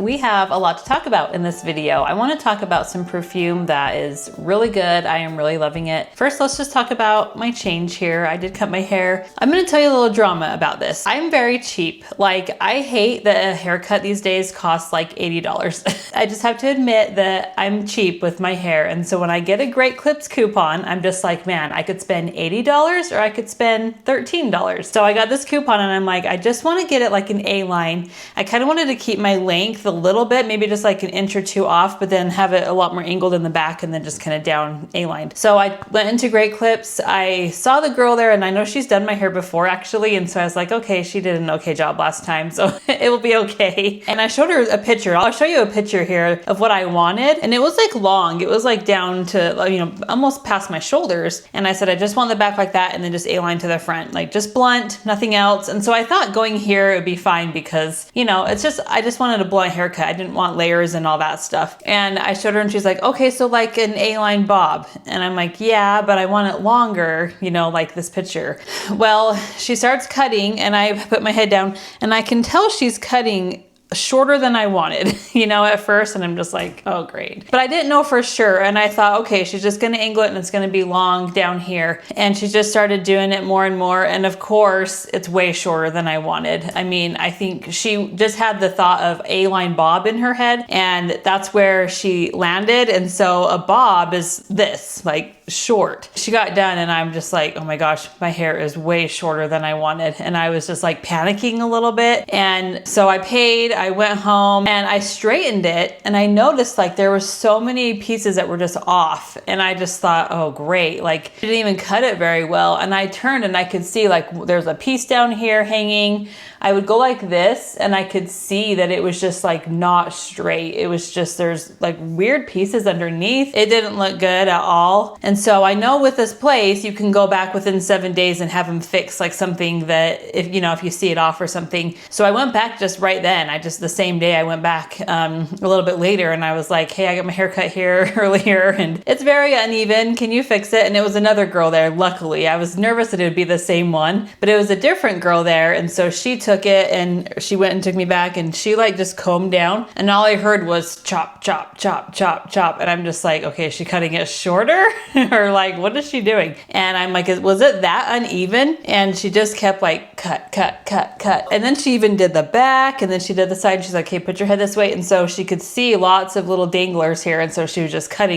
We have a lot to talk about in this video. I want to talk about some perfume that is really good. I am really loving it. First, let's just talk about my change here. I did cut my hair. I'm going to tell you a little drama about this. I'm very cheap. Like, I hate that a haircut these days costs like $80. I just have to admit that I'm cheap with my hair. And so when I get a Great Clips coupon, I'm just like, man, I could spend $80 or I could spend $13. So I got this coupon and I'm like, I just want to get it like an A-line. I kind of wanted to keep my length a little bit, maybe just like an inch or two off, but then have it a lot more angled in the back and then just kind of down A-lined. So I went into Great Clips. I saw the girl there and I know she's done my hair before actually. And so I was like, okay, she did an okay job last time, so it will be okay. And I showed her a picture. I'll show you a picture here of what I wanted. And it was like long. It was like down to, you know, almost past my shoulders. And I said, I just want the back like that and then just A-line to the front, like just blunt, nothing else. And so I thought going here it would be fine because, you know, it's just, I just wanted a blunt haircut. I didn't want layers and all that stuff. And I showed her and she's like, okay, so like an A-line bob. And I'm like, yeah, but I want it longer, you know, like this picture. Well, she starts cutting and I put my head down and I can tell she's cutting shorter than I wanted, you know, at first. And I'm just like, oh, great. But I didn't know for sure. And I thought, okay, she's just going to angle it and it's going to be long down here. And she just started doing it more and more. And of course, it's way shorter than I wanted. I mean, I think she just had the thought of A-line bob in her head and that's where she landed. And so a bob is this, like short. She got done and I'm just like, oh my gosh, my hair is way shorter than I wanted. And I was just like panicking a little bit. And so I paid, I went home and I straightened it and I noticed like there were so many pieces that were just off. And I just thought, oh great, like she didn't even cut it very well. And I turned and I could see like there's a piece down here hanging. I would go like this and I could see that it was just like not straight. It was just, there's like weird pieces underneath. It didn't look good at all. And so I know with this place, you can go back within 7 days and have them fix like something that if, you know, if you see it off or something. So I went back just right then. The same day I went back a little bit later and I was like, hey, I got my hair cut here earlier and it's very uneven. Can you fix it? And it was another girl there. Luckily, I was nervous that it would be the same one, but it was a different girl there. And so she took it and she went and took me back and she like just combed down and all I heard was chop, chop, chop, chop, chop. And I'm just like, okay, is she cutting it shorter or like, what is she doing? And I'm like, was it that uneven? And she just kept like cut, cut, cut, cut. And then she even did the back and then she did the side. She's like, okay, put your head this way. And so she could see lots of little danglers here. And so she was just cutting.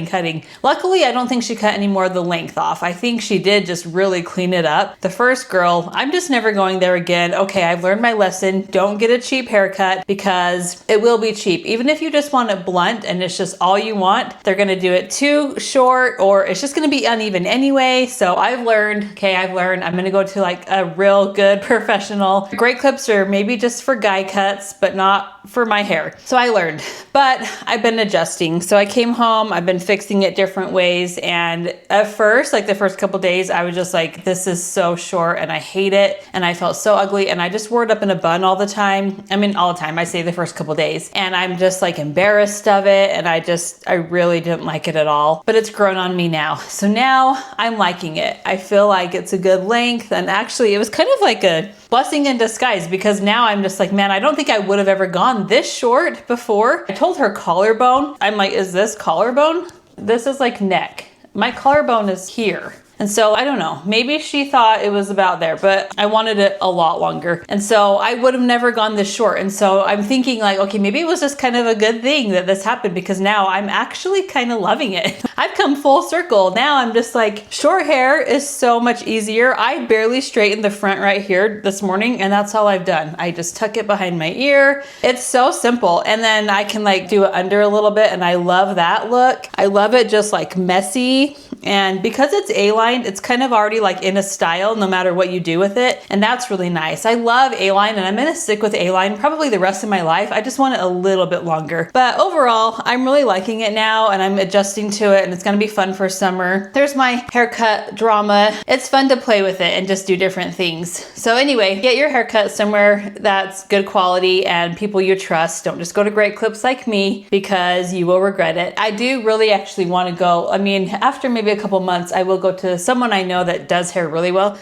Luckily, I don't think she cut any more of the length off. I think she did just really clean it up. The first girl, I'm just never going there again. Okay, I've learned my lesson. Don't get a cheap haircut because it will be cheap. Even if you just want it blunt and it's just all you want, they're going to do it too short or it's just going to be uneven anyway. So I've learned, I'm going to go to like a real good professional. Great Clips are maybe just for guy cuts, but not for my hair. So I learned, but I've been adjusting. So I came home, I've been fixing it different ways. And at first, like the first couple days, I was just like, this is so short and I hate it. And I felt so ugly. And I just wore it up in a bun all the time. I mean, all the time, I say the first couple days. And I'm just like embarrassed of it. And I really didn't like it at all, but it's grown on me now. So now I'm liking it. I feel like it's a good length. And actually it was kind of like a blessing in disguise because now I'm just like, man, I don't think I would have ever gone this short before. I told her collarbone. I'm like, is this collarbone? This is like neck. My collarbone is here. And so I don't know, maybe she thought it was about there, but I wanted it a lot longer. And so I would have never gone this short. And so I'm thinking like, okay, maybe it was just kind of a good thing that this happened because now I'm actually kind of loving it. I've come full circle. Now I'm just like, short hair is so much easier. I barely straightened the front right here this morning and that's all I've done. I just tuck it behind my ear. It's so simple. And then I can like do it under a little bit and I love that look. I love it just like messy. And because it's A-line, it's kind of already like in a style no matter what you do with it. And that's really nice. I love A-line and I'm gonna stick with A-line probably the rest of my life. I just want it a little bit longer. But overall, I'm really liking it now and I'm adjusting to it and it's gonna be fun for summer. There's my haircut drama. It's fun to play with it and just do different things. So anyway, get your haircut somewhere that's good quality and people you trust. Don't just go to Great Clips like me because you will regret it. I do really actually want to go. I mean, after maybe a couple months, I will go to someone I know that does hair really well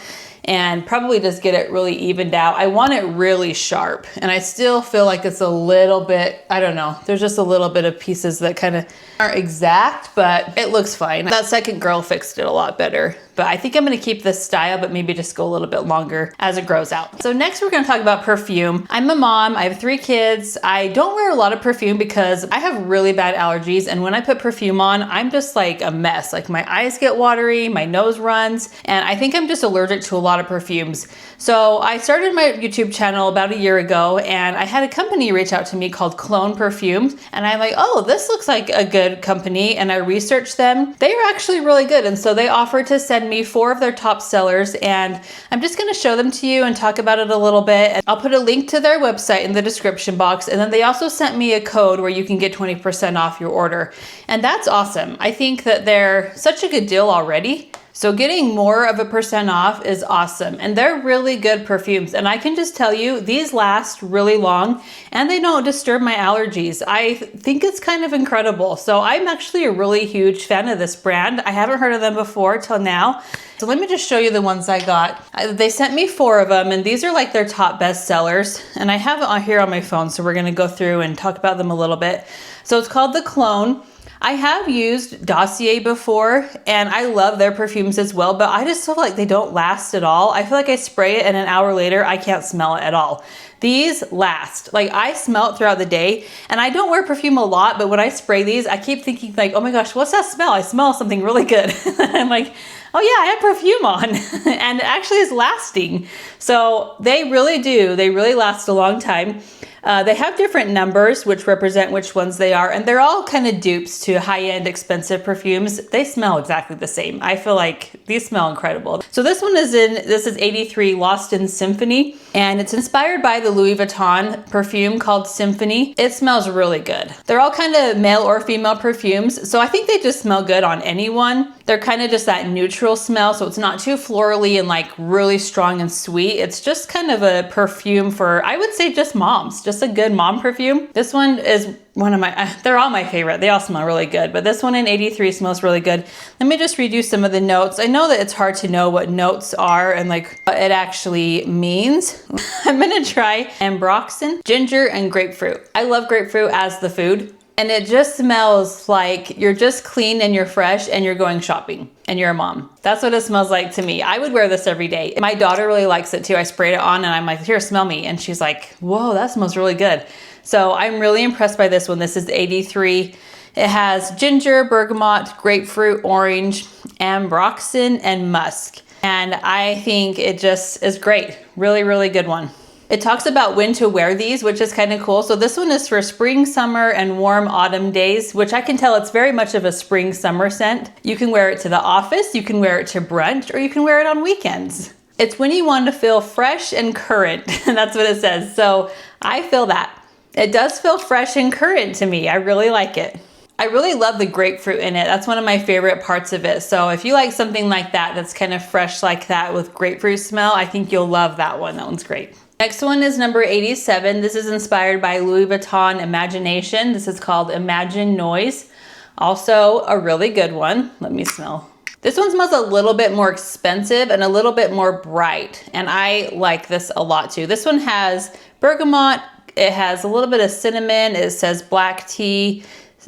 and probably just get it really evened out. I want it really sharp, and I still feel like it's a little bit, I don't know, there's just a little bit of pieces that kind of aren't exact, but it looks fine. That second girl fixed it a lot better. But I think I'm gonna keep this style, but maybe just go a little bit longer as it grows out. So next we're gonna talk about perfume. I'm a mom, I have 3 kids. I don't wear a lot of perfume because I have really bad allergies, and when I put perfume on, I'm just like a mess. Like my eyes get watery, my nose runs, and I think I'm just allergic to a lot of perfumes. So I started my YouTube channel about a year ago, and I had a company reach out to me called Clone Perfumes, and I'm like, oh, this looks like a good company, and I researched them. They are actually really good, and so they offered to send me 4 of their top sellers, and I'm just gonna show them to you and talk about it a little bit. And I'll put a link to their website in the description box, and then they also sent me a code where you can get 20% off your order, and that's awesome. I think that they're such a good deal already. So getting more of a % off is awesome, and they're really good perfumes. And I can just tell you, these last really long and they don't disturb my allergies. I think it's kind of incredible. So I'm actually a really huge fan of this brand. I haven't heard of them before till now. So let me just show you the ones I got. They sent me 4 of them, and these are like their top best sellers. And I have it on here on my phone, so we're gonna go through and talk about them a little bit. So it's called the Clone. I have used Dossier before, and I love their perfumes as well, but I just feel like they don't last at all. I feel like I spray it and an hour later, I can't smell it at all. These last. Like, I smell it throughout the day, and I don't wear perfume a lot, but when I spray these, I keep thinking like, oh my gosh, what's that smell? I smell something really good. I'm like, oh yeah, I have perfume on, and it actually is lasting. So they really do. They really last a long time. They have different numbers which represent which ones they are, and they're all kind of dupes to high-end expensive perfumes. They smell exactly the same. I feel like these smell incredible. So this is 83 Lost in Symphony, and it's inspired by the Louis Vuitton perfume called Symphony. It smells really good. They're all kind of male or female perfumes, so I think they just smell good on anyone. They're kind of just that neutral smell, so it's not too florally and like really strong and sweet. It's just kind of a perfume for, I would say, just moms, just a good mom perfume. This one is one of my, they're all my favorite. They all smell really good, but this one in 83 smells really good. Let me just read you some of the notes. I know that it's hard to know what notes are and like what it actually means. I'm gonna try ambroxan, ginger, and grapefruit. I love grapefruit as the food. And it just smells like you're just clean and you're fresh and you're going shopping and you're a mom. That's what it smells like to me. I would wear this every day. My daughter really likes it too. I sprayed it on and I'm like, here, smell me. And she's like, whoa, that smells really good. So I'm really impressed by this one. This is 83. It has ginger, bergamot, grapefruit, orange, ambroxan, and musk. And I think it just is great. Really, really good one. It talks about when to wear these, which is kind of cool. So this one is for spring, summer, and warm autumn days, which I can tell it's very much of a spring, summer scent. You can wear it to the office, you can wear it to brunch, or you can wear it on weekends. It's when you want to feel fresh and current. That's what it says. So I feel that. It does feel fresh and current to me. I really like it. I really love the grapefruit in it. That's one of my favorite parts of it. So if you like something like that, that's kind of fresh like that with grapefruit smell, I think you'll love that one. That one's great. Next one is number 87. This is inspired by Louis Vuitton Imagination. This is called Imagine Noise. Also a really good one. Let me smell. This one smells a little bit more expensive and a little bit more bright. And I like this a lot too. This one has bergamot. It has a little bit of cinnamon. It says black tea,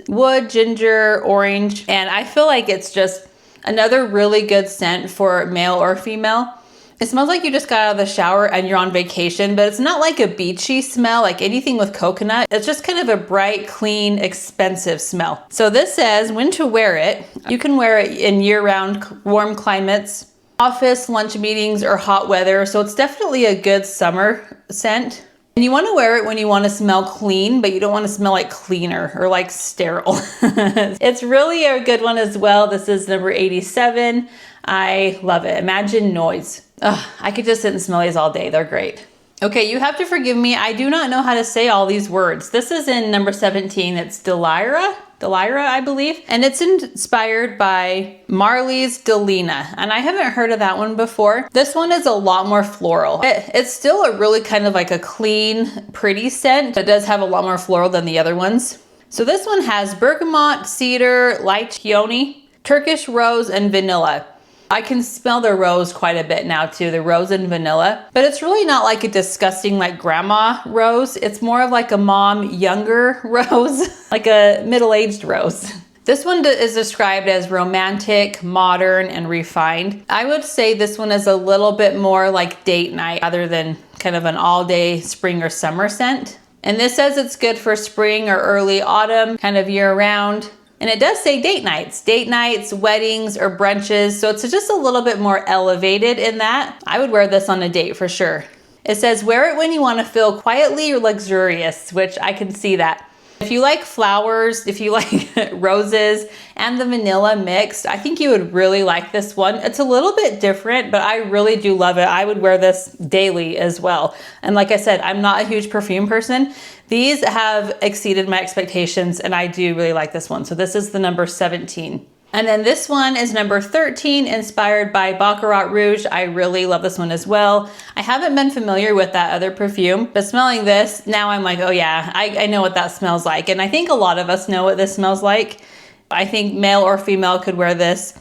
wood, ginger, orange. And I feel like it's just another really good scent for male or female. It smells like you just got out of the shower and you're on vacation, but it's not like a beachy smell like anything with coconut. It's just kind of a bright, clean, expensive smell. So this says when to wear it. You can wear it in year-round warm climates, office, lunch meetings, or hot weather. So it's definitely a good summer scent. And you want to wear it when you want to smell clean, but you don't want to smell like cleaner or like sterile. It's really a good one as well. This is number 87. I love it. Imagine Noise. Ugh, I could just sit and smell these all day. They're great. Okay, you have to forgive me. I do not know how to say all these words. This is in number 17. It's Delira, I believe. And it's inspired by Marley's Delina. And I haven't heard of that one before. This one is a lot more floral. It's still a really kind of like a clean, pretty scent. It does have a lot more floral than the other ones. So this one has bergamot, cedar, light peony, Turkish rose, and vanilla. I can smell the rose quite a bit now too, the rose and vanilla, but it's really not like a disgusting like grandma rose. It's more of like a mom younger rose, like a middle-aged rose. This one is described as romantic, modern, and refined. I would say this one is a little bit more like date night rather than kind of an all-day spring or summer scent. And this says it's good for spring or early autumn, kind of year-round. And it does say date nights, weddings, or brunches. So it's just a little bit more elevated in that. I would wear this on a date for sure. It says wear it when you want to feel quietly luxurious, which I can see that. If you like flowers, if you like roses and the vanilla mixed, I think you would really like this one. It's a little bit different, but I really do love it. I would wear this daily as well. And like I said, I'm not a huge perfume person. These have exceeded my expectations and I do really like this one. So this is the number 17. And then this one is number 13, inspired by Baccarat Rouge. I really love this one as well. I haven't been familiar with that other perfume, but smelling this, now I'm like, oh yeah, I know what that smells like. And I think a lot of us know what this smells like. I think male or female could wear this.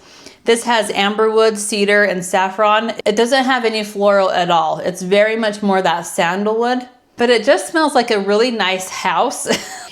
This has amberwood, cedar, and saffron. It doesn't have any floral at all. It's very much more that sandalwood, but it just smells like a really nice house.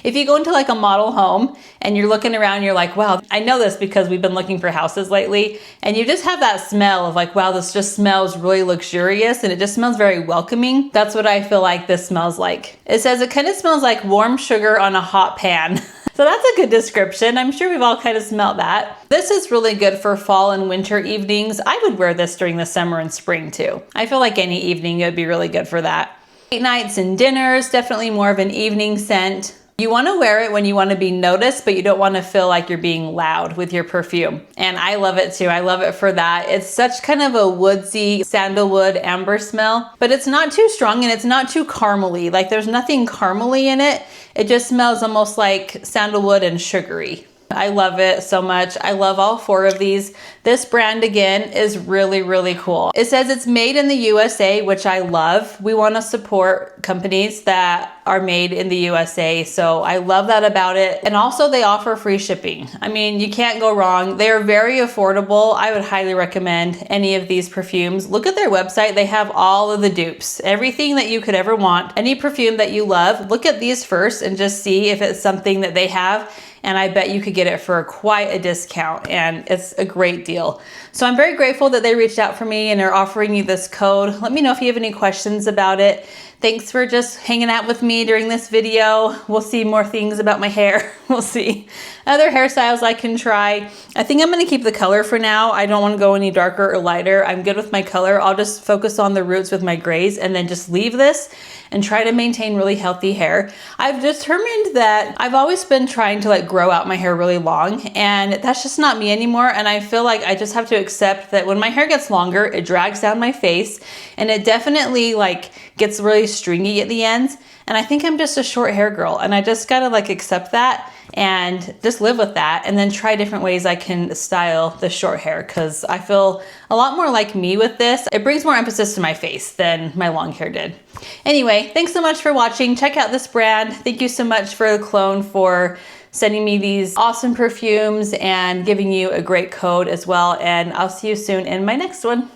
If you go into like a model home and you're looking around, you're like, wow, I know this because we've been looking for houses lately. And you just have that smell of like, wow, this just smells really luxurious and it just smells very welcoming. That's what I feel like this smells like. It says it kind of smells like warm sugar on a hot pan. So that's a good description. I'm sure we've all kind of smelled that. This is really good for fall and winter evenings. I would wear this during the summer and spring too. I feel like any evening it would be really good for that. Late nights and dinners, definitely more of an evening scent. You want to wear it when you want to be noticed, but you don't want to feel like you're being loud with your perfume. And I love it too. I love it for that. It's such kind of a woodsy sandalwood amber smell, but it's not too strong and it's not too caramely. Like there's nothing caramely in it. It just smells almost like sandalwood and sugary. I love it so much. I love all 4 of these. This brand again is really, really cool. It says it's made in the USA, which I love. We want to support companies that are made in the USA. So I love that about it. And also they offer free shipping. I mean, you can't go wrong. They are very affordable. I would highly recommend any of these perfumes. Look at their website. They have all of the dupes, everything that you could ever want. Any perfume that you love, look at these first and just see if it's something that they have. And I bet you could get it for quite a discount and it's a great deal. So I'm very grateful that they reached out for me and are offering you this code. Let me know if you have any questions about it. Thanks for just hanging out with me during this video. We'll see more things about my hair. We'll see other hairstyles I can try. I think I'm gonna keep the color for now. I don't wanna go any darker or lighter. I'm good with my color. I'll just focus on the roots with my grays and then just leave this and try to maintain really healthy hair. I've determined that I've always been trying to like grow out my hair really long and that's just not me anymore. And I feel like I just have to accept that when my hair gets longer, it drags down my face and it definitely like gets really stringy at the ends. And I think I'm just a short hair girl and I just gotta like accept that and just live with that and then try different ways I can style the short hair because I feel a lot more like me with this. It brings more emphasis to my face than my long hair did. Anyway, thanks so much for watching. Check out this brand. Thank you so much for the clone for sending me these awesome perfumes and giving you a great code as well. And I'll see you soon in my next one.